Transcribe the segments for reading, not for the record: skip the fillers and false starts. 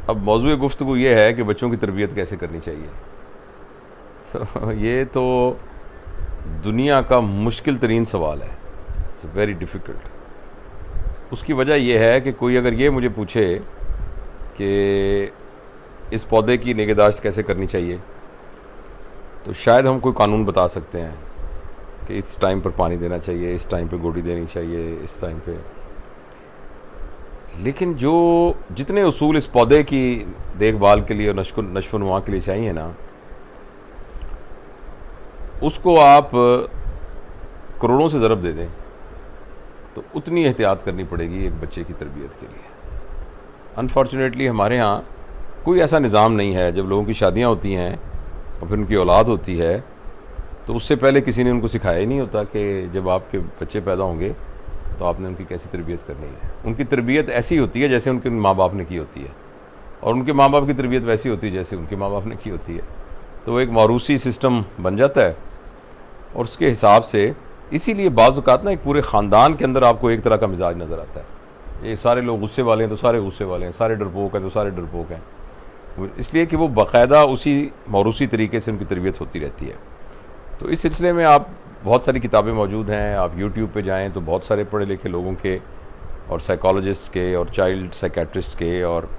अब मौजूद गुफ्तगू ये है कि बच्चों की तरबियत कैसे करनी चाहिए। तो ये तो दुनिया का मुश्किल तरीन सवाल है, इट्स वेरी डिफ़िकल्ट। उसकी वजह यह है कि कोई अगर ये मुझे पूछे कि इस पौधे की निगहदाश्त कैसे करनी चाहिए, तो शायद हम कोई कानून बता सकते हैं कि इस टाइम पर पानी देना चाहिए, इस टाइम पे गोडी देनी चाहिए, इस टाइम पे। लेकिन जो जितने उसूल इस पौधे की देखभाल के लिए और नश्व नुमा के लिए चाहिए ना, उसको आप करोड़ों से ज़रब दे दें तो उतनी एहतियात करनी पड़ेगी एक बच्चे की तरबियत के लिए। अनफॉर्चुनेटली हमारे यहाँ कोई ऐसा निज़ाम नहीं है। जब लोगों की शादियाँ होती हैं और फिर उनकी औलाद होती है, तो उससे पहले किसी ने उनको सिखाया ही नहीं होता कि जब आपके बच्चे पैदा होंगे तो आपने उनकी कैसी तरबियत करनी है। उनकी तरबियत ऐसी होती है जैसे उनके माँ बाप ने की होती है, और उनके माँ बाप की तरबियत वैसी होती है जैसे उनके माँ बाप ने की होती है। तो एक मौरूसी सिस्टम बन जाता है, और उसके हिसाब से इसीलिए बाज़ औक़ात ना एक पूरे ख़ानदान के अंदर आपको एक तरह का मिजाज नज़र आता है। ये सारे लोग गुस्से वाले हैं तो सारे गुस्से वाले हैं, सारे डरपोक हैं तो सारे डरपोक हैं, इसलिए कि वो बाकायदा उसी मौरूसी तरीके से उनकी तरबियत होती रहती है। तो इस सिलसिले में आप बहुत सारी किताबें मौजूद हैं। आप यूट्यूब पे जाएं तो बहुत सारे पढ़े लिखे लोगों के और साइकोलॉजिस्ट के और चाइल्ड साइकेट्रिस्ट के और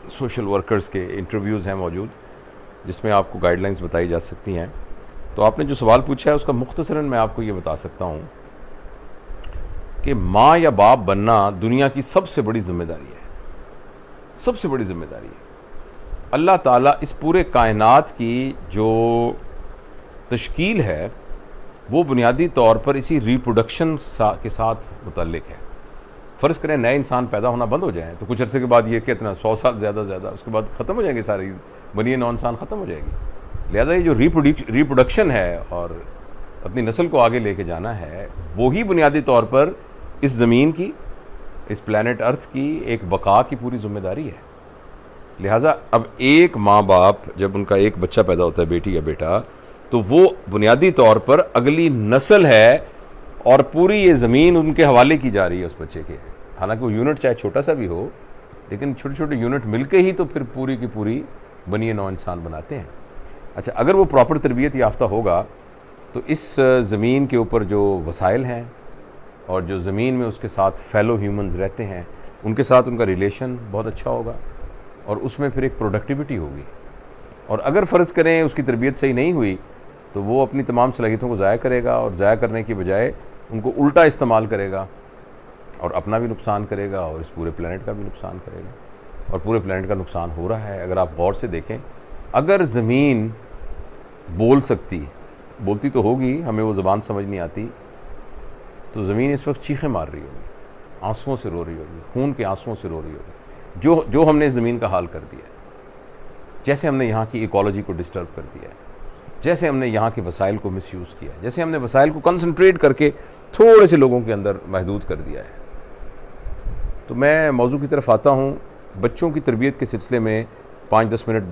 सोशल वर्कर्स के इंटरव्यूज़ हैं मौजूद, जिसमें आपको गाइडलाइंस बताई जा सकती हैं। तो आपने जो सवाल पूछा है उसका मुख्तसरन मैं आपको ये बता सकता हूँ कि माँ या बाप बनना दुनिया की सबसे बड़ी ज़िम्मेदारी है, सबसे बड़ी ज़िम्मेदारी है। अल्लाह ताला इस पूरे कायनात की जो तश्कील है वो बुनियादी तौर पर इसी रिप्रोडक्शन के साथ मुतल्लिक है। फ़र्ज़ करें नए इंसान पैदा होना बंद हो जाए तो कुछ अरसे के बाद ये कितना 100 साल ज़्यादा उसके बाद ख़त्म हो जाएंगे, सारी बनिए नौ इंसान ख़त्म हो जाएगी। लिहाजा ये जो रिप्रोडक्शन है और अपनी नस्ल को आगे लेके जाना है, वही बुनियादी तौर पर इस ज़मीन की, इस प्लैनेट अर्थ की एक बका की पूरी ज़िम्मेदारी है। लिहाजा अब एक माँ बाप जब उनका एक बच्चा पैदा होता है, बेटी या बेटा, तो वो बुनियादी तौर पर अगली नस्ल है और पूरी ये ज़मीन उनके हवाले की जा रही है उस बच्चे के। हालांकि वो यूनिट चाहे छोटा सा भी हो, लेकिन छोटे छोटे यूनिट मिलके ही तो फिर पूरी की पूरी बनिए नौ इंसान बनाते हैं। अच्छा, अगर वो प्रॉपर तरबियत याफ्ता होगा तो इस ज़मीन के ऊपर जो वसाइल हैं और जो ज़मीन में उसके साथ फेलो ह्यूमंस रहते हैं, उनके साथ उनका रिलेशन बहुत अच्छा होगा और उसमें फिर एक प्रोडक्टिविटी होगी। और अगर फ़र्ज़ करें उसकी तरबियत सही नहीं हुई तो वो अपनी तमाम सलाहियतों को ज़ाया करेगा, और ज़ाया करने की बजाय उनको उल्टा इस्तेमाल करेगा और अपना भी नुकसान करेगा और इस पूरे प्लैनेट का भी नुकसान करेगा। और पूरे प्लैनेट का नुकसान हो रहा है। अगर आप गौर से देखें, अगर ज़मीन बोल सकती, बोलती तो होगी, हमें वो ज़बान समझ नहीं आती, तो ज़मीन इस वक्त चीखें मार रही होगी, आंसुओं से रो रही होगी, खून के आंसुओं से रो रही होगी, जो हमने ज़मीन का हाल कर दिया है। जैसे हमने यहाँ की इकोलॉजी को डिस्टर्ब कर दिया है, जैसे हमने यहाँ के वसाइल को मिसयूज़ किया है, जैसे हमने वसाइल को कंसंट्रेट करके थोड़े से लोगों के अंदर महदूद कर दिया है। तो मैं मौजू की तरफ आता हूँ। बच्चों की तरबियत के सिलसिले में 5-10 मिनट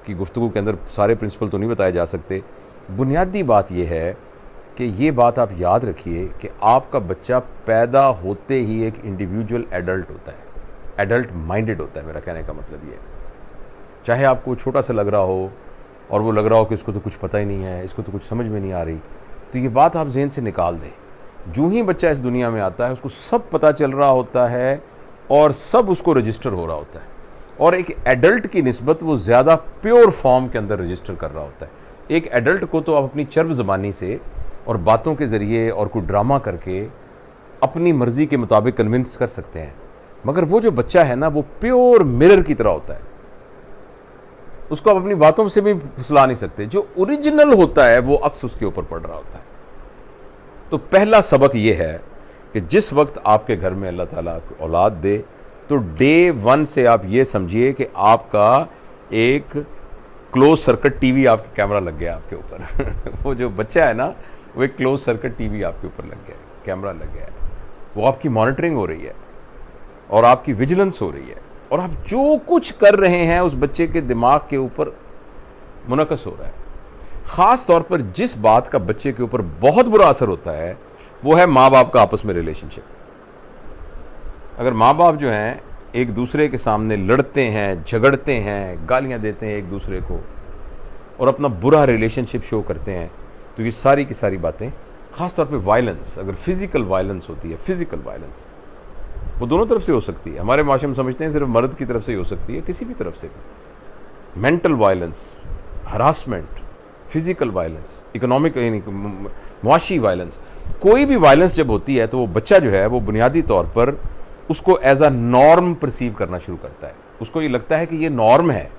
की गुफ्तगू के अंदर सारे प्रिंसिपल तो नहीं बताए जा सकते। बुनियादी बात यह है कि ये बात आप याद रखिए कि आपका बच्चा पैदा होते ही एक इंडिविजुअल एडल्ट होता है, एडल्ट माइंडेड होता है। मेरा कहने का मतलब ये है, चाहे आपको छोटा सा लग रहा हो और वो लग रहा हो कि इसको तो कुछ पता ही नहीं है, इसको तो कुछ समझ में नहीं आ रही, तो ये बात आप जहन से निकाल दें। जो ही बच्चा इस दुनिया में आता है उसको सब पता चल रहा होता है और सब उसको रजिस्टर हो रहा होता है, और एक एडल्ट की निस्बत वो ज़्यादा प्योर फॉर्म के अंदर रजिस्टर कर रहा होता है। एक एडल्ट को तो आप अपनी चर्ब ज़बानी से और बातों के ज़रिए और कोई ड्रामा करके अपनी मर्ज़ी के मुताबिक कन्विंस कर सकते हैं, मगर वो जो बच्चा है ना, वो प्योर मिरर की तरह होता है। उसको आप अपनी बातों से भी फुसला नहीं सकते। जो ओरिजिनल होता है वो अक्स उसके ऊपर पड़ रहा होता है। तो पहला सबक ये है कि जिस वक्त आपके घर में अल्लाह ताला आपको औलाद दे, तो डे 1 से आप ये समझिए कि आपका एक क्लोज सर्किट टीवी, आपके कैमरा लग गया आपके ऊपर वो जो बच्चा है ना, वो एक क्लोज सर्किट टीवी आपके ऊपर लग गया है, कैमरा लग गया है। वो आपकी मॉनिटरिंग हो रही है और आपकी विजिलेंस हो रही है, और आप जो कुछ कर रहे हैं उस बच्चे के दिमाग के ऊपर मुनक़स हो रहा है। ख़ास तौर पर जिस बात का बच्चे के ऊपर बहुत बुरा असर होता है वो है माँ बाप का आपस में रिलेशनशिप। अगर माँ बाप जो हैं एक दूसरे के सामने लड़ते हैं, झगड़ते हैं, गालियां देते हैं एक दूसरे को और अपना बुरा रिलेशनशिप शो करते हैं, तो ये सारी की सारी बातें, ख़ास तौर पे वायलेंस, अगर फिज़िकल वायलेंस होती है, फिज़िकल वायलेंस वो दोनों तरफ से हो सकती है। हमारे माशरे में समझते हैं सिर्फ मर्द की तरफ से ही हो सकती है, किसी भी तरफ से भी। Mental violence, harassment, physical violence, economic मुआशी वायलेंस, कोई भी वायलेंस जब होती है तो वो बच्चा जो है वो बुनियादी तौर पर उसको एज अ नॉर्म परसीव करना शुरू करता है। उसको ये लगता है कि ये नॉर्म है,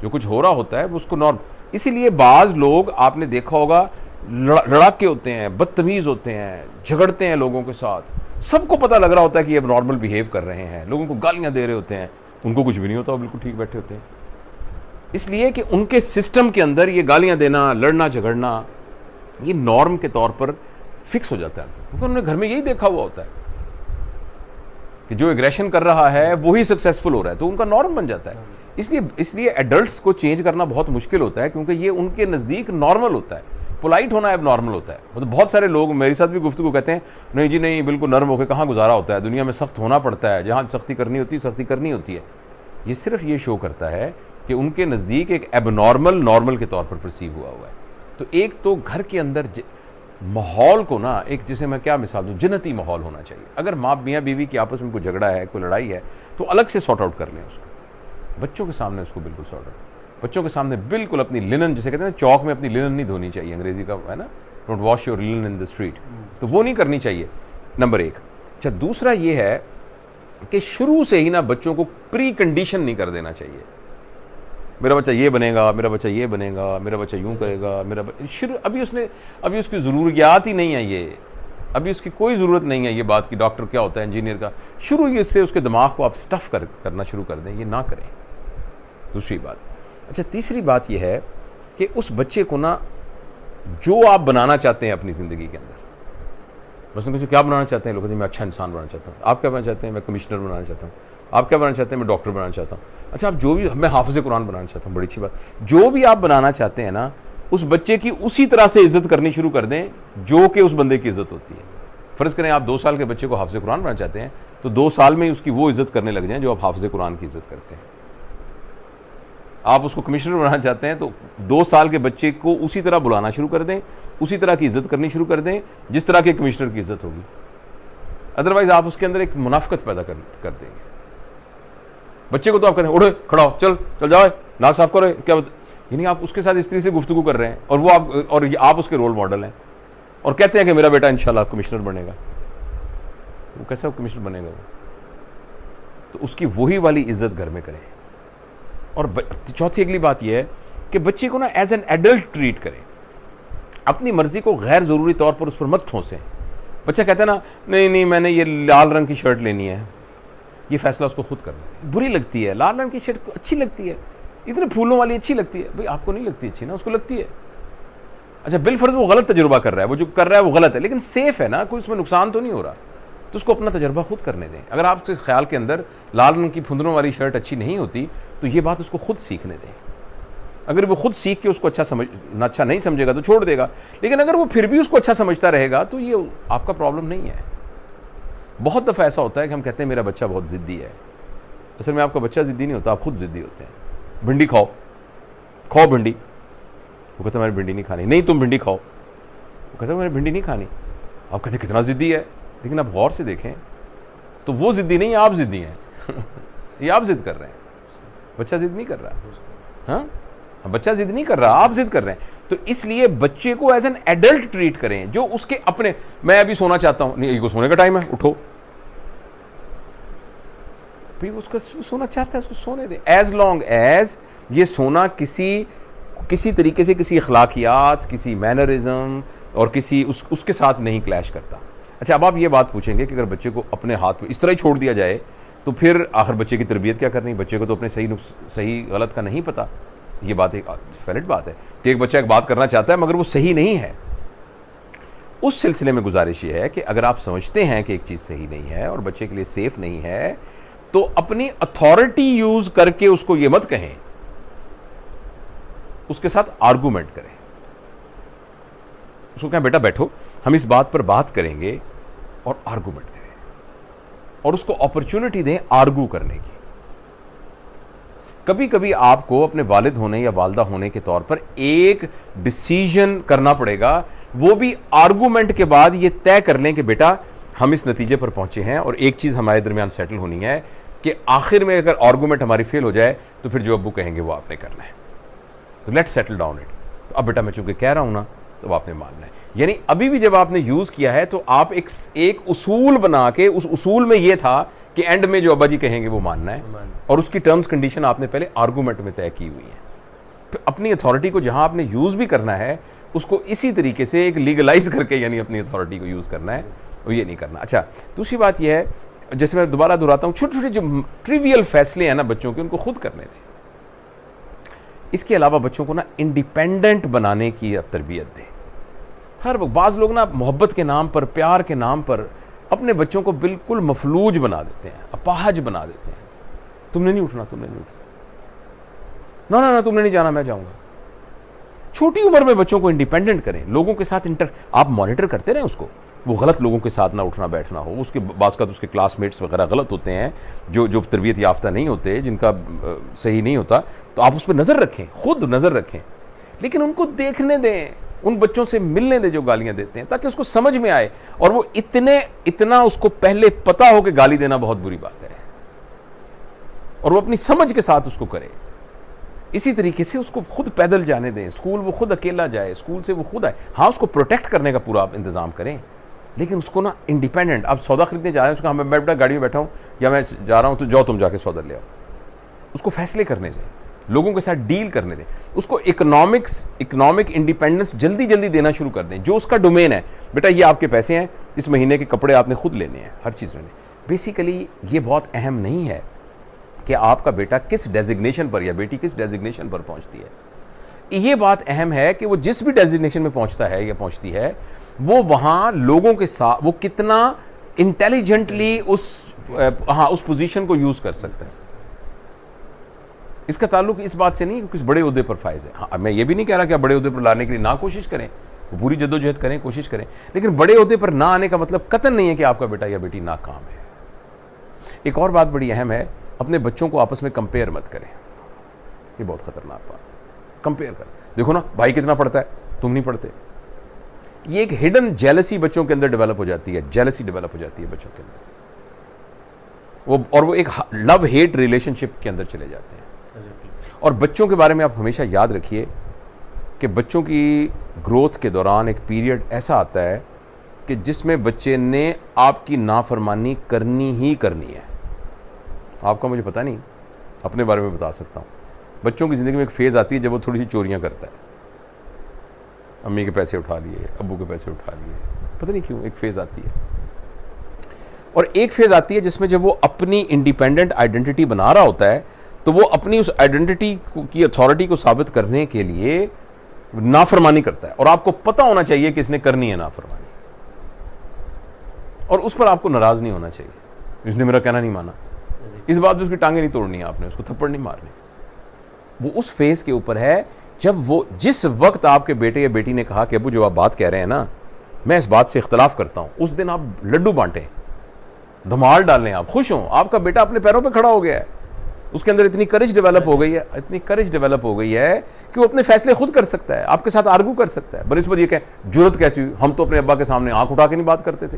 जो कुछ हो रहा होता है वो उसको नॉर्म। इसीलिए बाज़ लोग आपने देखा होगा लड़ाके होते हैं, बदतमीज़ होते हैं, झगड़ते हैं लोगों के साथ, सबको पता लग रहा होता है कि ये नॉर्मल बिहेव कर रहे हैं, लोगों को गालियां दे रहे होते हैं, उनको कुछ भी नहीं होता, वो बिल्कुल ठीक बैठे होते हैं। इसलिए कि उनके सिस्टम के अंदर ये गालियां देना, लड़ना झगड़ना, ये नॉर्म के तौर पर फिक्स हो जाता है, क्योंकि उन्होंने घर में यही देखा हुआ होता है कि जो एग्रेशन कर रहा है वही सक्सेसफुल हो रहा है, तो उनका नॉर्म बन जाता है। इसलिए एडल्ट्स को चेंज करना बहुत मुश्किल होता है, क्योंकि ये उनके नज़दीक नॉर्मल होता है। पोलाइट होना अब नॉर्मल होता है। मतलब बहुत सारे लोग मेरे साथ भी गुफ्तगू कहते हैं, नहीं जी नहीं, बिल्कुल नर्म होकर कहाँ गुजारा होता है, दुनिया में सख्त होना पड़ता है, जहाँ सख्ती करनी होती है सख्ती करनी होती है। ये सिर्फ ये शो करता है कि उनके नज़दीक एक एबनॉर्मल नॉर्मल के तौर पर परसीव हुआ है। तो एक तो घर के अंदर माहौल को ना, एक जिसे मैं क्या मिसाल दूँ, जन्नती माहौल होना चाहिए। अगर माँ मियाँ बीवी की आपस में कोई झगड़ा है, कोई लड़ाई है, तो अलग से सॉर्ट आउट कर लें उसको, बच्चों के सामने उसको बिल्कुल सॉर्ट आउट, बच्चों के सामने बिल्कुल अपनी लिनन, जिसे कहते हैं ना, चौक में अपनी लिनन नहीं धोनी चाहिए, अंग्रेजी का है ना, don't wash your linen in the street, तो वो नहीं करनी चाहिए, नंबर एक। अच्छा, दूसरा ये है कि शुरू से ही ना बच्चों को प्री कंडीशन नहीं कर देना चाहिए, मेरा बच्चा ये बनेगा, मेरा बच्चा ये बनेगा, मेरा बच्चा यूं करेगा, शुरू अभी उसकी ज़रूरियात ही नहीं है, ये अभी उसकी कोई ज़रूरत नहीं है ये बात कि डॉक्टर क्या होता है, इंजीनियर का, शुरू ही इससे उसके दिमाग को आप स्टफ़ करना शुरू कर दें, ये ना करें। दूसरी बात। अच्छा, तीसरी बात यह है कि उस बच्चे को ना जो आप बनाना चाहते हैं अपनी ज़िंदगी के अंदर, बस उनको क्या बनाना चाहते हैं लोग, मैं अच्छा इंसान बनाना चाहता हूँ, आप क्या बनाना चाहते हैं, मैं कमिश्नर बनाना चाहता हूँ, आप क्या बनाना चाहते हैं, मैं डॉक्टर बनाना चाहता हूँ। अच्छा, आप जो भी, मैं हाफिज़ कुरान बनाना चाहता हूँ, बड़ी अच्छी बात, जो भी आप बनाना चाहते हैं ना, उस बच्चे की उसी तरह से इज्जत करनी शुरू कर दें जो कि उस बंदे की इज्जत होती है। फ़र्ज़ करें आप 2 साल के बच्चे को हाफिज़ कुरान बनाना चाहते हैं, तो 2 साल में ही उसकी वो इज्जत करने लग जाएं जो आप हाफिज़ कुरान की इज्जत करते हैं। आप उसको कमिश्नर बनाना चाहते हैं तो 2 साल के बच्चे को उसी तरह बुलाना शुरू कर दें, उसी तरह की इज्जत करनी शुरू कर दें जिस तरह के कमिश्नर की इज्जत होगी। अदरवाइज आप उसके अंदर एक मुनाफिकत पैदा कर देंगे। बच्चे को तो आप कहते हैं उठो, खड़ा हो, चल चल जाओ, नाक साफ करो, क्या यानी आप उसके साथ इस तरह से गुफ्तगू कर रहे हैं और आप उसके रोल मॉडल हैं और कहते हैं कि मेरा बेटा इंशाल्लाह कमिश्नर बनेगा, तो कैसा कमिश्नर बनेगा वो? तो उसकी वही वाली इज्जत घर में करें। और चौथी अगली बात यह है कि बच्चे को ना एज एन एडल्ट ट्रीट करें, अपनी मर्जी को गैर ज़रूरी तौर पर उस पर मत ठोंसें। बच्चा कहता है ना, नहीं मैंने ये लाल रंग की शर्ट लेनी है, ये फैसला उसको खुद करना है। बुरी लगती है, लाल रंग की शर्ट अच्छी लगती है, इतने फूलों वाली अच्छी लगती है, भाई आपको नहीं लगती अच्छी ना, उसको लगती है। अच्छा, बिलफर्ज वो गलत तजुर्बा कर रहा है, वो जो कर रहा है वो गलत है, लेकिन सेफ है ना, कोई उसमें नुकसान तो नहीं हो रहा, तो उसको अपना तजर्बा खुद करने दें। अगर आपके ख्याल के अंदर लाल रंग की फुंदरों वाली शर्ट अच्छी नहीं होती तो ये बात उसको खुद सीखने दें। अगर वो खुद सीख के उसको अच्छा नहीं समझेगा तो छोड़ देगा, लेकिन अगर वो फिर भी उसको अच्छा समझता रहेगा तो ये आपका प्रॉब्लम नहीं है। बहुत दफ़ा ऐसा होता है कि हम कहते हैं मेरा बच्चा बहुत ज़िद्दी है, असल में आपका बच्चा ज़िद्दी नहीं होता, आप खुद ज़िद्दी होते हैं। भिंडी खाओ भिंडी, वो कहता है मैंने भिंडी नहीं खानी, नहीं तुम भिंडी खाओ, वो कहता है मैंने भिंडी नहीं खानी। आप कहते कितना ज़िद्दी है, लेकिन आप गौर से देखें तो वो ज़िद्दी नहीं, आप ज़िद्दी हैं ये आप ज़िद कर रहे हैं, बच्चा ज़िद नहीं कर रहा। हाँ, बच्चा ज़िद नहीं कर रहा, आप ज़िद कर रहे हैं। तो इसलिए बच्चे को एज एन एडल्ट ट्रीट करें, जो उसके अपने, मैं अभी सोना चाहता हूँ, नहीं ये सोने का टाइम है, उठो, भाई उसका सोना चाहता है उसको सोने दे, एज लॉन्ग एज ये सोना किसी तरीके से किसी अखलाकियात, किसी मैनरिज्म और किसी उसके साथ नहीं क्लैश करता। अच्छा, अब आप ये बात पूछेंगे कि अगर बच्चे को अपने हाथ में इस तरह ही छोड़ दिया जाए तो फिर आखिर बच्चे की तरबियत क्या करनी, बच्चे को तो अपने सही गलत का नहीं पता। ये बात एक वैलिड बात है कि एक बच्चा एक बात करना चाहता है मगर वो सही नहीं है। उस सिलसिले में गुजारिश ये है कि अगर आप समझते हैं कि एक चीज़ सही नहीं है और बच्चे के लिए सेफ नहीं है तो अपनी अथॉरिटी यूज़ करके उसको ये मत कहें, उसके साथ आर्गूमेंट करें, उसको कहें बेटा बैठो हम इस बात पर बात करेंगे और आर्गूमेंट करें। और उसको अपॉर्चुनिटी दें आर्गू करने की। कभी कभी आपको अपने वालिद होने या वालदा होने के तौर पर एक डिसीजन करना पड़ेगा, वो भी आर्गूमेंट के बाद ये तय कर लें कि बेटा हम इस नतीजे पर पहुंचे हैं और एक चीज़ हमारे दरमियान सेटल होनी है कि आखिर में अगर आर्गूमेंट हमारी फेल हो जाए तो फिर जो अब्बू कहेंगे वो आपने करना है, तो लेट्स सेटल डाउन इट। तो अब बेटा मैं चूंकि कह रहा हूं ना तो आपने मानना है। यानी अभी भी जब आपने यूज़ किया है तो आप एक उसूल बना के, उस उसूल में यह था कि एंड में जो अब्बा जी कहेंगे वो मानना है, और उसकी टर्म्स कंडीशन आपने पहले आर्गूमेंट में तय की हुई है। तो अपनी अथॉरिटी को जहां आपने यूज़ भी करना है उसको इसी तरीके से एक लीगलाइज करके यानी अपनी अथॉरिटी को यूज़ करना है, और ये नहीं करना। अच्छा, दूसरी बात यह है, जैसे मैं दोबारा दोहराता हूँ, छोटे छोटे जो ट्रिवियल फैसले हैं ना बच्चों के, उनको खुद करने दें। इसके अलावा बच्चों को ना इंडिपेंडेंट बनाने की तरबियत दें। हर वक्त बाज़ लोग ना मोहब्बत के नाम पर, प्यार के नाम पर अपने बच्चों को बिल्कुल मफलूज बना देते हैं, अपाहज बना देते हैं। तुमने नहीं उठना, तुमने नहीं उठना, ना ना ना तुमने नहीं जाना, मैं जाऊंगा। छोटी उम्र में बच्चों को इंडिपेंडेंट करें, लोगों के साथ आप मॉनिटर करते रहें उसको, वो गलत लोगों के साथ ना उठना बैठना हो। उसके बाज़ का तो उसके क्लासमेट्स वगैरह गलत होते हैं, जो तरबियत याफ्ता नहीं होते, जिनका सही नहीं होता, तो आप उस पर नज़र रखें, खुद नज़र रखें, लेकिन उनको देखने दें, उन बच्चों से मिलने दें जो गालियां देते हैं, ताकि उसको समझ में आए और वो इतना उसको पहले पता हो कि गाली देना बहुत बुरी बात है, और वो अपनी समझ के साथ उसको करे। इसी तरीके से उसको खुद पैदल जाने दें, स्कूल वो खुद अकेला जाए, स्कूल से वो खुद आए। हाँ, उसको प्रोटेक्ट करने का पूरा आप इंतज़ाम करें, लेकिन उसको ना इंडिपेंडेंट, आप सौदा खरीदने जा रहे हैं, उसका मैं बेटा गाड़ी में बैठा हूँ या मैं जा रहा हूँ, तो जाओ तुम जाके सौदा ले आओ। उसको फैसले करने दें, लोगों के साथ डील करने दें, उसको इकोनॉमिक इंडिपेंडेंस जल्दी जल्दी देना शुरू कर दें। जो उसका डोमेन है, बेटा ये आपके पैसे हैं, इस महीने के कपड़े आपने खुद लेने हैं, हर चीज़ लेने। बेसिकली ये बहुत अहम नहीं है कि आपका बेटा किस डेजिग्नेशन पर या बेटी किस डेजिग्नेशन पर पहुंचती है। ये बात अहम है कि वो जिस भी डेजिग्नेशन में पहुंचता है या पहुंचती है, वो वहां लोगों के साथ वो कितना इंटेलिजेंटली उस पोजीशन को यूज कर सकता है। इसका ताल्लुक इस बात से नहीं कि किस बड़े ओहदे पर फायज है। हाँ, मैं ये भी नहीं कह रहा कि आप बड़े ओहदे पर लाने के लिए ना कोशिश करें, पूरी जद्दोजहद करें, कोशिश करें, लेकिन बड़े ओहदे पर ना आने का मतलब कतई नहीं है कि आपका बेटा या बेटी नाकाम है। एक और बात बड़ी अहम है, अपने बच्चों को आपस में कंपेयर मत करें, ये बहुत खतरनाक बात है। कंपेयर कर, देखो ना भाई कितना पढ़ता है, तुम नहीं पढ़ते। ये एक हिडन जेलसी बच्चों के अंदर डेवलप हो जाती है, जेलसी डेवलप हो जाती है बच्चों के अंदर, वो एक लव हेट रिलेशनशिप के अंदर चले जाते हैं। और बच्चों के बारे में आप हमेशा याद रखिए कि बच्चों की ग्रोथ के दौरान एक पीरियड ऐसा आता है कि जिसमें बच्चे ने आपकी नाफरमानी करनी ही करनी है। आपका मुझे पता नहीं, अपने बारे में बता सकता हूँ। बच्चों की ज़िंदगी में एक फ़ेज़ आती है जब वो थोड़ी सी चोरियाँ करता है, अम्मी के पैसे उठा लिए, अब्बू के पैसे उठा लिए, पता नहीं क्यों एक फ़ेज़ आती है। और एक फ़ेज़ आती है जिसमें जब वो अपनी इंडिपेंडेंट आइडेंटिटी बना रहा होता है, तो वो अपनी उस आइडेंटिटी की अथॉरिटी को साबित करने के लिए नाफरमानी करता है, और आपको पता होना चाहिए कि इसने करनी है नाफरमानी, और उस पर आपको नाराज़ नहीं होना चाहिए, इसने मेरा कहना नहीं माना, इस बात में उसकी टांगें नहीं तोड़नी है आपने, उसको थप्पड़ नहीं मारने। वो उस फेज़ के ऊपर है जब वो जिस वक्त आपके बेटे या बेटी ने कहा कि अबू जो आप बात कह रहे हैं ना, मैं इस बात से इख्तलाफ करता हूँ, उस दिन आप लड्डू बांटें, धमाल डालें, आप खुश हों, आपका बेटा अपने पैरों पर खड़ा हो गया है, उसके अंदर इतनी करेज डेवलप हो गई है, इतनी करेज डेवलप हो गई है कि वो अपने फैसले खुद कर सकता है, आपके साथ आर्गू कर सकता है। बनिस्बत ये कहें जुर्रत कैसी हुई, हम तो अपने अब्बा के सामने आंख उठा के नहीं बात करते थे,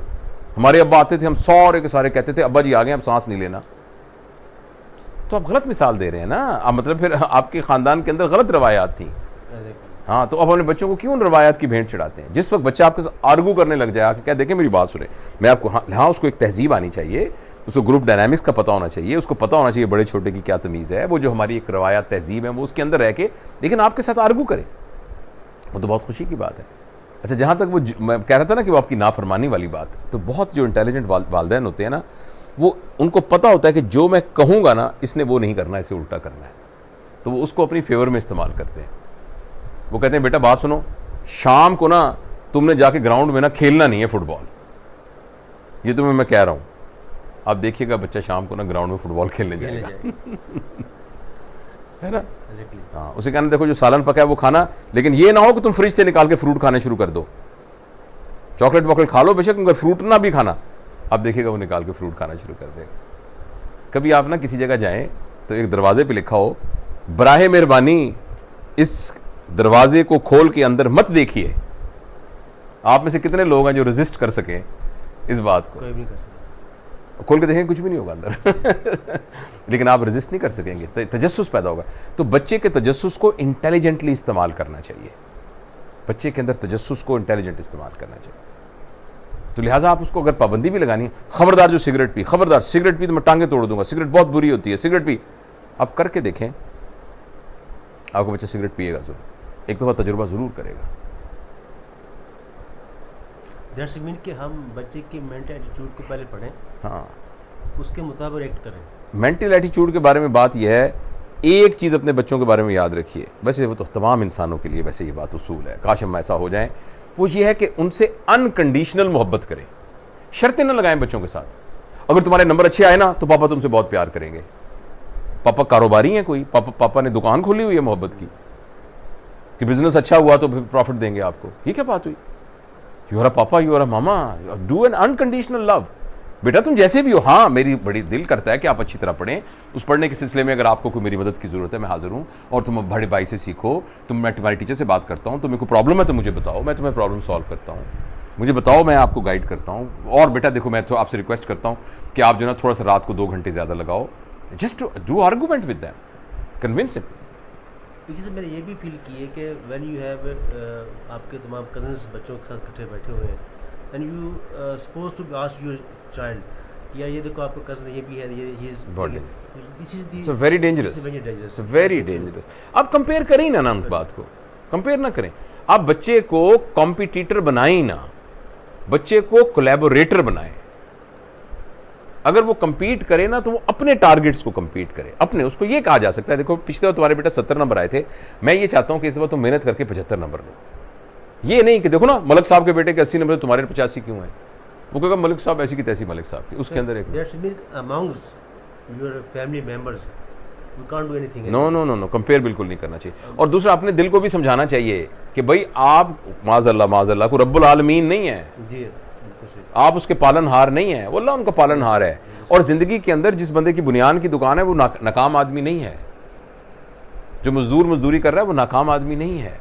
हमारे अब्बा आते थे, हम सारे के सारे कहते थे अब्बा जी आ गए, अब सांस नहीं लेना। तो आप गलत मिसाल दे रहे हैं ना, आप मतलब फिर आपके ख़ानदान के अंदर गलत रवायात थी। हाँ, तो अब अपने बच्चों को क्यों रवायात की भेंट चढ़ाते हैं? जिस वक्त बच्चा आपके साथ आर्गू करने लग जाए, क्या देखें मेरी बात सुने, मैं आपको हाँ उसको एक तहजीब आनी चाहिए, उसको ग्रुप डायनामिक्स का पता होना चाहिए, उसको पता होना चाहिए बड़े छोटे की क्या तमीज़ है, वो जो हमारी एक रवायात तहजीब है वो उसके अंदर रह के, लेकिन आपके साथ आर्गू करे, वो तो बहुत खुशी की बात है। अच्छा, जहाँ तक वो मैं कह रहा था ना कि वो आपकी नाफरमानी वाली बात, तो बहुत जो इंटेलिजेंट वालिदैन होते हैं ना, वो उनको पता होता है कि जो मैं कहूँगा ना इसने वो नहीं करना, इसे उल्टा करना है, तो वो उसको अपनी फेवर में इस्तेमाल करते हैं। वो कहते हैं बेटा बात सुनो, शाम को ना तुमने जाके ग्राउंड में ना खेलना नहीं है फुटबॉल, ये तुम्हें मैं कह रहा हूँ। आप देखिएगा बच्चा शाम को ना ग्राउंड में फुटबॉल खेलने जाएगा है ना। हाँ, उसे कहना देखो जो सालन पका है वो खाना, लेकिन ये ना हो कि तुम फ्रिज से निकाल के फ्रूट खाने शुरू कर दो, चॉकलेट वॉकलेट खा लो बेशक, मगर फ्रूट ना भी खाना, अब देखिएगा वो निकाल के फ्रूट खाना शुरू कर देगा। कभी आप ना किसी जगह जाएं तो एक दरवाजे पे लिखा हो, बराहे मेहरबानी इस दरवाजे को खोल के अंदर मत देखिए। आप में से कितने लोग हैं जो रेजिस्ट कर सकें इस बात को? कोई भी नहीं कर सकता। खोल के देखेंगे कुछ भी नहीं होगा अंदर लेकिन आप रेजिस्ट नहीं कर सकेंगे, तजस्सुस पैदा होगा। तो बच्चे के तजस्सुस को इंटेलिजेंटली इस्तेमाल करना चाहिए, बच्चे के अंदर तजस्सुस को इंटेलिजेंट इस्तेमाल करना चाहिए। तो लिहाजा आप उसको अगर पाबंदी भी लगानी है, खबरदार जो सिगरेट पी, खबरदार सिगरेट पी तो मैं टांगे तोड़ दूंगा, सिगरेट बहुत बुरी होती है, सिगरेट पी, आप करके देखें, आपको बच्चा सिगरेट पिएगा जरूर, एक दफ़ा तजुर्बा ज़रूर करेगा। दैट्स मीन कि हम बच्चे की मेंटल एटीट्यूड को पहले पढ़ें, हाँ, उसके मुताबिक एक्ट करें। मेंटल एटीट्यूड के बारे में बात यह है, एक चीज़ अपने बच्चों के बारे में याद रखिए, वैसे वो तो तमाम इंसानों के लिए वैसे ये बात उसूल है, काश हम ऐसा हो जाएं, वो ये है कि उनसे अनकंडीशनल मोहब्बत करें, शर्तें न लगाएं बच्चों के साथ। अगर तुम्हारे नंबर अच्छे आए ना तो पापा तुमसे बहुत प्यार करेंगे, पापा कारोबारी हैं कोई, पापा ने दुकान खोली हुई है मोहब्बत की, कि बिजनेस अच्छा हुआ तो फिर प्रॉफिट देंगे आपको, ये क्या बात हुई? You are a papa, you are a mama, do an unconditional love. बेटा तुम जैसे भी हो, हाँ मेरी बड़ी दिल करता है कि आप अच्छी तरह पढ़ें, उस पढ़ने के सिलसिले में अगर आपको कोई मेरी मदद की ज़रूरत है मैं हाजिर हूँ, और तुम बड़े भाई से सीखो, मैं तुम्हारे टीचर से बात करता हूँ, तुम्हें कोई प्रॉब्लम है तो मुझे बताओ, मैं तुम्हें प्रॉब्लम सॉल्व करता हूँ, मुझे बताओ मैं आपको गाइड करता हूँ। और बेटा देखो मैं तो आपसे रिक्वेस्ट करता हूँ कि आप जो ना थोड़ा सा रात को 2 घंटे ज़्यादा लगाओ, just do argument with them, convince him. देखिए सर, मैंने ये भी फील की है कि व्हेन यू हैव आपके तमाम कजन्स बच्चों के साथ इकट्ठे बैठे हुए हैं, and you suppose to ask your child, या ये देखो आपका कजन ये भी है, ये बहुत this is it's very dangerous, it's very dangerous. आप कंपेयर करें ना उस बात को, कंपेयर ना करें। आप बच्चे को कॉम्पिटिटर बनाएं ना, बच्चे को कोलैबोरेटर बनाएं। अगर वो compete करे ना तो वो अपने टारगेट्स को compete करे, अपने, उसको ये कहा जा सकता है देखो पिछले बार तुम्हारे बेटा 70 नंबर आए थे, मैं ये चाहता हूं कि इस बार तुम मेहनत करके 75 नंबर लो। ये नहीं कि देखो ना मलिक साहब के बेटे के 80 नंबर, तुम्हारे 85 क्यों है? वो कहेगा मलिक साहब ऐसी की तैसी मलिक साहब थी, उसके अंदर एक that's mean amongst your family members you can't do anything. No no no no, compare बिल्कुल नहीं करना चाहिए। और दूसरा अपने दिल को भी समझाना चाहिए कि भाई आप माज़अल्लाह को रब्बुल आलमीन नहीं है जी, आप उसके पालनहार नहीं है, वो अल्लाह उनका पालनहार है। और ज़िंदगी के अंदर जिस बंदे की बुनियान की दुकान है वो नाकाम आदमी नहीं है, जो मजदूरी कर रहा है वो नाकाम आदमी नहीं है,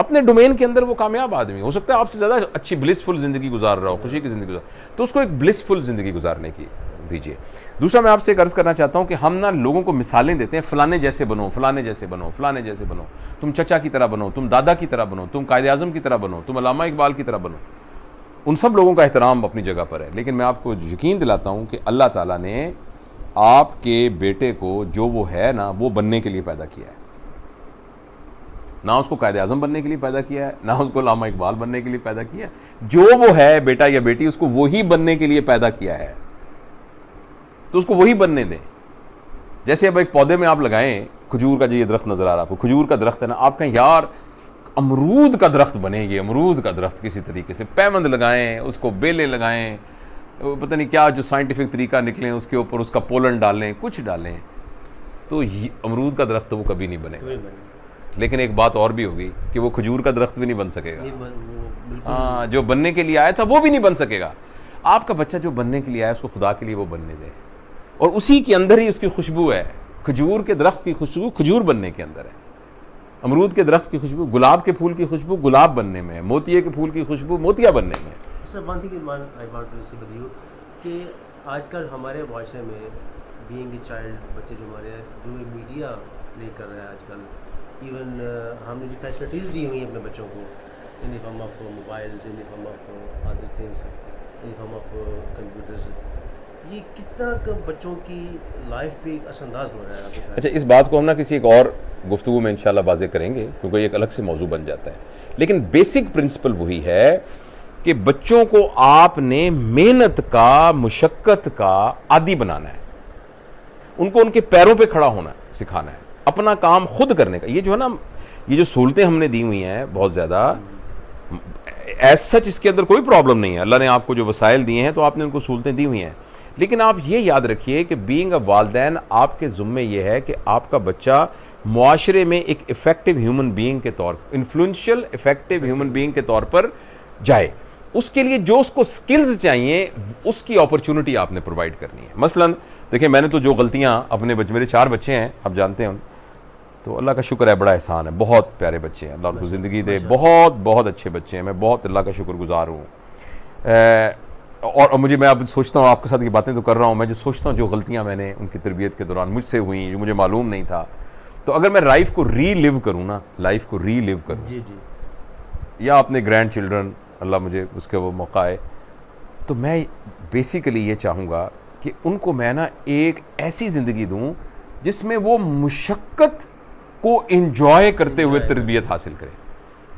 अपने डोमेन के अंदर वो कामयाब आदमी हो सकता है, आपसे ज़्यादा अच्छी ब्लिसफुल ज़िंदगी गुजार रहा हो, खुशी की ज़िंदगी गुजार, तो उसको एक ब्लिसफुल ज़िंदगी गुजारने की दीजिए। दूसरा मैं आपसे एक अर्ज़ करना चाहता हूँ कि हम ना लोगों को मिसालें देते हैं, फ़लाने जैसे बनो, फ़लाने जैसे बनो, फ़लाने जैसे बनो, तुम चचा की तरह बनो, तुम दादा की तरह बनो, तुम कायदे आज़म की तरह बनो, तुम अल्लामा इकबाल की तरह बनो। उन सब लोगों का एहतराम अपनी जगह पर है, लेकिन मैं आपको यकीन दिलाता हूँ कि अल्लाह ताला ने आपके बेटे को जो वो है ना वो बनने के लिए पैदा किया है, ना उसको कायदे आज़म बनने के लिए पैदा किया है, ना उसको अल्लामा इकबाल बनने के लिए पैदा किया है। जो वो है बेटा या बेटी, उसको वही बनने के लिए पैदा किया है, तो उसको वही बनने दें। जैसे अब एक पौधे में आप लगाएं, खजूर का जो ये दरख्त नज़र आ रहा है आपको, खजूर का दरख्त है ना, आप कहें यार अमरूद का दरख्त बनेगी, अमरूद का दरख्त किसी तरीके से पैमंद लगाएं, उसको बेलें लगाएं, पता नहीं क्या जो साइंटिफिक तरीका निकले उसके ऊपर उसका पोलन डालें, कुछ डालें, तो अमरूद का दरख्त तो वो कभी नहीं बनेगा। लेकिन एक बात और भी होगी कि वो खजूर का दरख्त भी नहीं बन सकेगा। हाँ, जो बनने के लिए आया था वो भी नहीं बन सकेगा। आपका बच्चा जो बनने के लिए आया उसको खुदा के लिए वो बनने दे, और उसी के अंदर ही उसकी खुशबू है। खजूर के दरख्त की खुशबू खजूर बनने के अंदर है, अमरूद के दरख्त की खुशबू, गुलाब के फूल की खुशबू गुलाब बनने में है, मोतिये के फूल की खुशबू मोतिया बनने में। Sir one thing I want to say बता कि आजकल हमारे माशरे में बीइंग ए चाइल्ड, बच्चे जो हमारे जो मीडिया प्ले कर रहा है आजकल, इवन हमने जो फैसिलिटीज़ दी हुई हैं अपने बच्चों को in the form of mobiles, in the form of other things, in the form of computers, ये कितना बच्चों की लाइफ पे असरअंदाज हो रहा है? अच्छा, इस बात को हम ना किसी एक और गुफ्तगू में इंशाल्लाह वाज़े करेंगे, क्योंकि ये एक अलग से मौजू बन जाता है। लेकिन बेसिक प्रिंसिपल वही है कि बच्चों को आपने मेहनत का, मुशक्क़त का आदी बनाना है, उनको उनके पैरों पे खड़ा होना सिखाना है, अपना काम खुद करने का। ये जो है ना, ये जो सहूलतें हमने दी हुई हैं बहुत ज़्यादा, एज सच इसके अंदर कोई प्रॉब्लम नहीं है, अल्लाह ने आपको जो वसाइल दिए हैं तो आपने उनको सहूलतें दी हुई हैं। लेकिन आप ये याद रखिए कि बीइंग अ वालिदैन, आपके ज़ुम्मे ये है कि आपका बच्चा मुआशरे में एक इफ़ेक्टिव ह्यूमन बीइंग के तौर, इन्फ्लुएंशियल इफ़ेक्टिव ह्यूमन बीइंग के तौर पर जाए। उसके लिए जो उसको स्किल्स चाहिए उसकी अपॉर्चुनिटी आपने प्रोवाइड करनी है। मसलन देखिए, मैंने तो जो गलतियां अपने मेरे 4 बच्चे हैं, आप जानते हैं, तो अल्लाह का शुक्र है, बड़ा एहसान है, बहुत प्यारे बच्चे हैं, अल्लाह उनको ज़िंदगी दे, बहुत बहुत अच्छे बच्चे हैं, मैं बहुत अल्लाह का शुक्रगुजार हूँ। और मुझे, मैं अब सोचता हूँ, आपके साथ ये बातें तो कर रहा हूँ, मैं जो सोचता हूँ जो गलतियाँ मैंने उनकी तरबियत के दौरान मुझसे हुई, जो मुझे मालूम नहीं था, तो अगर मैं लाइफ को रीलिव करूँ ना, लाइफ को रीलिव करूँ जी जी, या अपने ग्रैंड चिल्ड्रन, अल्लाह मुझे उसके वो मौका है, तो मैं बेसिकली ये चाहूँगा कि उनको मैं ना एक ऐसी ज़िंदगी दूँ जिसमें वो मुशक्क़त को इंजॉय करते हुए तरबियत हासिल करें।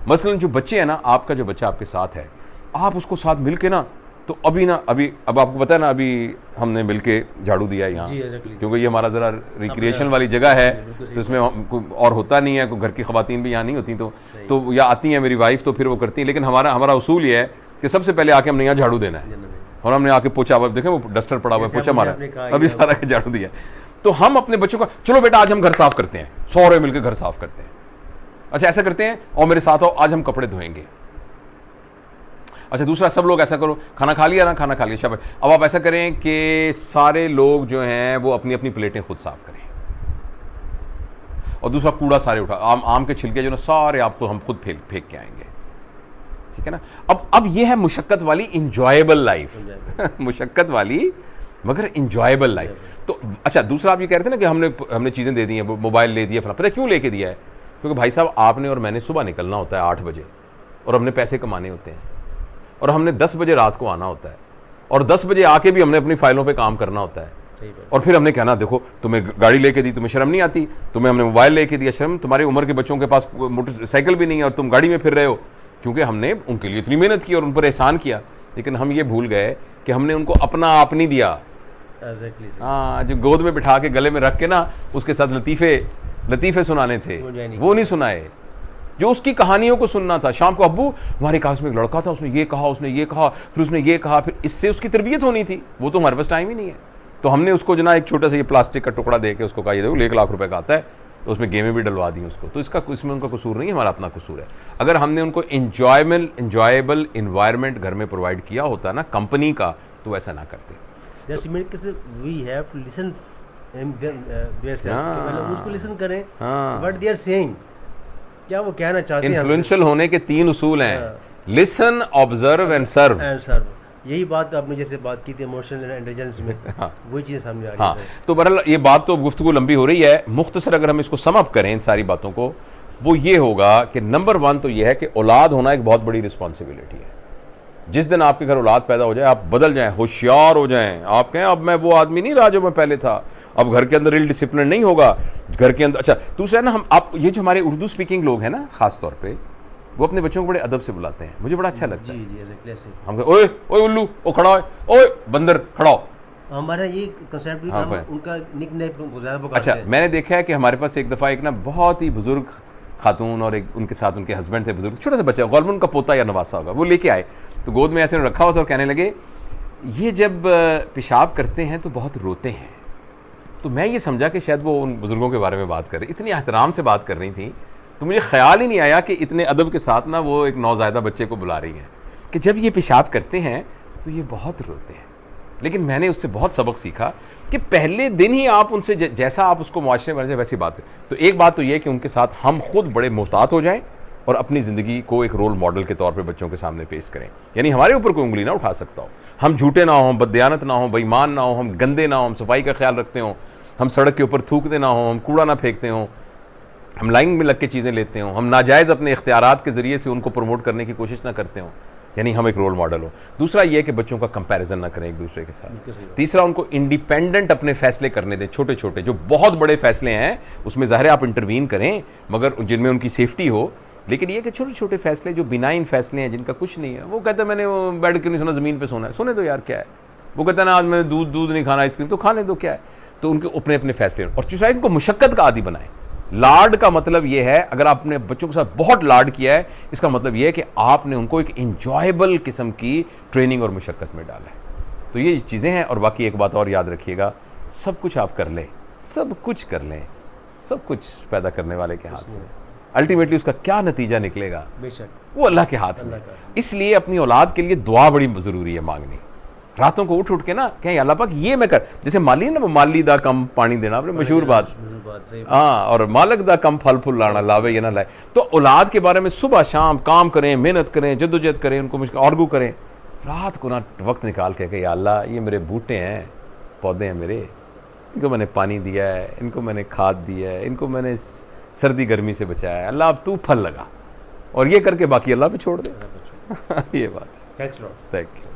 मसलन जो बच्चे हैं ना, आपका जो बच्चा आपके साथ है, आप उसको साथ मिल के ना, तो अभी अब आपको पता है ना, अभी हमने मिल के झाड़ू दिया यहाँ, क्योंकि ये हमारा ज़रा रिक्रिएशन वाली जगह है, तो इसमें और होता नहीं है, घर की ख़वातीन भी यहाँ नहीं होती, तो या आती हैं मेरी वाइफ, तो फिर वो करती हैं, लेकिन हमारा उसूल ये है कि सबसे पहले आके हमने यहाँ झाड़ू देना है, और हमने आके पोछा, देखें वो डस्टर पड़ा हुआ है, पोछा मारा, अभी सारा के झाड़ू दिया। तो हम अपने बच्चों का, चलो बेटा आज हम घर साफ करते हैं, सारे मिलकर घर साफ करते हैं, अच्छा ऐसा करते हैं, और मेरे साथ आओ, आज हम कपड़े धोएंगे। अच्छा दूसरा, सब लोग ऐसा करो, खाना खा लिया ना, खाना खा लिया, शाबाश, अब आप ऐसा करें कि सारे लोग जो हैं वो अपनी अपनी प्लेटें खुद साफ करें। और दूसरा, कूड़ा सारे उठा, आम के छिलके जो ना सारे आपको हम खुद फेंक के आएंगे, ठीक है ना। अब ये है मुशक्कत वाली इंजॉयबल लाइफ मुशक्कत वाली मगर इंजॉयबल लाइफ। तो अच्छा, दूसरा आप ये कह रहे थे ना कि हमने चीज़ें दे दी हैं, मोबाइल ले दिया, पता है क्यों लेके दिया है? क्योंकि भाई साहब, आपने और मैंने सुबह निकलना होता है 8 बजे, और हमने पैसे कमाने होते हैं, और हमने 10 बजे रात को आना होता है, और 10 बजे आके भी हमने अपनी फाइलों पे काम करना होता है, और फिर हमने कहना, देखो तुम्हें गाड़ी लेके दी, तुम्हें शर्म नहीं आती, तुम्हें हमने मोबाइल लेके दिया, शर्म, तुम्हारी उम्र के बच्चों के पास मोटरसाइकिल भी नहीं है और तुम गाड़ी में फिर रहे हो, क्योंकि हमने उनके लिए इतनी मेहनत की और उन पर एहसान किया। लेकिन हम ये भूल गए कि हमने उनको अपना आप नहीं दिया। हाँ, जो गोद में बिठा के गले में रख के ना उसके साथ लतीफ़े सुनाने थे, वो नहीं सुनाए, जो उसकी कहानियों को सुनना था। शाम को, अब्बू हमारे क्लास में एक लड़का था, उसने ये कहा, फिर उसने ये कहा, फिर इससे उसकी तरबियत होनी थी, वो तो हमारे पास टाइम ही नहीं है। तो हमने उसको जना एक छोटा सा ये प्लास्टिक का टुकड़ा दे के उसको कहा, ये देखो 1 लाख रुपए का आता है, तो उसमें गेमें भी डलवा दी उसको। तो इसमें उनका कसूर नहीं है, हमारा अपना कसूर है। अगर हमने उनको इंजॉयबल इन्वायरमेंट घर में प्रोवाइड किया होता ना कंपनी का, तो ऐसा ना करते। उसको लिसन करें व्हाट दे आर सेइंग, क्या वो कहना चाहते हैं। इन्फ्लुएंशियल होने के 3 उसूल हैं, लिसन, ऑब्जर्व एंड सर्व। यही बात आपने जैसे बात की थी इमोशनल इंटेलिजेंस में, वही चीज़ सामने आ रही है। हाँ, तो बहरहाल ये बात तो गुफ्तगू लंबी हो रही है, मुख्तसर अगर हम इसको सम अप करें इन सारी बातों को, वो ये होगा कि नंबर 1 तो ये है कि औलाद होना एक बहुत बड़ी रिस्पॉन्सिबिलिटी है। जिस दिन आपके घर औलाद पैदा हो जाए, आप बदल जाएं, होशियार हो जाएं, आप कहें अब मैं वो आदमी नहीं रहा जो मैं पहले था, अब घर के अंदर इल डिसिप्लिन नहीं होगा घर के अंदर। अच्छा दूसरा है ना, आप ये जो हमारे उर्दू स्पीकिंग लोग हैं ना, खास तौर पे वो अपने बच्चों को बड़े अदब से बुलाते हैं, मुझे बड़ा अच्छा लगता है। जी, हम कहें, ओए ओए उल्लू, ओ खड़ा हो, ओए बंदर खड़ा हो। हमारा ये कंसेप्ट भी उनका निकनेम ज़्यादा। अच्छा, मैंने देखा है कि हमारे पास एक दफ़ा एक ना बहुत ही बुजुर्ग खातून और एक उनके साथ उनके हस्बैंड थे, बुजुर्ग, छोटा सा बच्चा, गौरमन उनका पोता या नवासा होगा, वो लेके आए, तो गोद में ऐसे रखा हुआ था और कहने लगे, ये जब पेशाब करते हैं तो बहुत रोते हैं। तो मैं ये समझा कि शायद वो उन बुजुर्गों के बारे में बात कर रही, इतनी एहतराम से बात कर रही थी, तो मुझे ख्याल ही नहीं आया कि इतने अदब के साथ ना वो एक नौज़ायदा बच्चे को बुला रही हैं कि जब ये पेशाब करते हैं तो ये बहुत रोते हैं। लेकिन मैंने उससे बहुत सबक सीखा कि पहले दिन ही आप उनसे जैसा आप उसको मुआशरे में वैसी बात है। तो एक बात तो ये कि उनके साथ हम खुद बड़े मोहतात हो जाएं और अपनी ज़िंदगी को एक रोल मॉडल के तौर पे बच्चों के सामने पेश करें, यानी हमारे ऊपर कोई उंगली ना उठा सकता हो, हम झूठे ना हो, हम बददियानत ना हो, बेईमान ना हो, हम गंदे ना हो, हम सफाई का ख्याल रखते हो, हम सड़क के ऊपर थूकते ना हो, हम कूड़ा ना फेंकते हो, हम लाइन में लग के चीज़ें लेते हो, हम नाजायज़ अपने इख्तियारात के ज़रिए से उनको प्रमोट करने की कोशिश ना करते हो, यानी हम एक रोल मॉडल हो। दूसरा ये कि बच्चों का कंपैरिजन ना करें एक दूसरे के साथ। तीसरा, उनको इंडिपेंडेंट अपने फैसले करने दें, छोटे छोटे, जो बहुत बड़े फैसले हैं उसमें ज़ाहिर है आप इंटरवीन करें, मगर जिनमें उनकी सेफ्टी हो। लेकिन ये कि छोटे छोटे फैसले जो बिनाइन फैसले हैं, जिनका कुछ नहीं है, वो कहते हैं मैंने वो बेड क्यों नहीं सोना, ज़मीन पर सोना है, सोने दो यार, क्या है। वो कहते हैं ना आज मैंने दूध नहीं खाना, आइसक्रीम, तो खाने दो, क्या है। तो उनके अपने अपने फैसले। और तीसरा, इनको मुशक्कत का आदी बनाएं। लाड का मतलब यह है, अगर आपने बच्चों के साथ बहुत लाड किया है, इसका मतलब यह है कि आपने उनको एक इंजॉयबल किस्म की ट्रेनिंग और मुशक्कत में डाला है। तो ये चीज़ें हैं। और बाकी एक बात और याद रखिएगा, सब कुछ आप कर लें, सब कुछ कर लें, सब कुछ पैदा करने वाले के हाथ में। अल्टीमेटली उसका क्या नतीजा निकलेगा बेशक वो अल्लाह के हाथ में अल्लाह है। का। इसलिए अपनी औलाद के लिए दुआ बड़ी ज़रूरी है मांगनी। रातों को उठ उठ के ना कहीं अल्लाह पाक ये मैं कर, जैसे माली ना माली दा कम पानी देना, अपने मशहूर बात, सही हाँ, और मालक दा कम फल फूल लाना, लावे ये ना लाए। तो औलाद के बारे में सुबह शाम काम करें, मेहनत करें, जद्दोजहद करें, उनको मुश्किल आर्गू करें, रात को ना वक्त निकाल के कि या अल्लाह ये मेरे बूटे हैं, पौधे हैं मेरे, इनको मैंने पानी दिया है, इनको मैंने खाद दिया है, इनको मैंने सर्दी गर्मी से बचाया है, अल्लाह अब तू फल लगा, और ये करके बाकी अल्लाह पे छोड़ दे। ये बात है। Thanks lot. Thank you.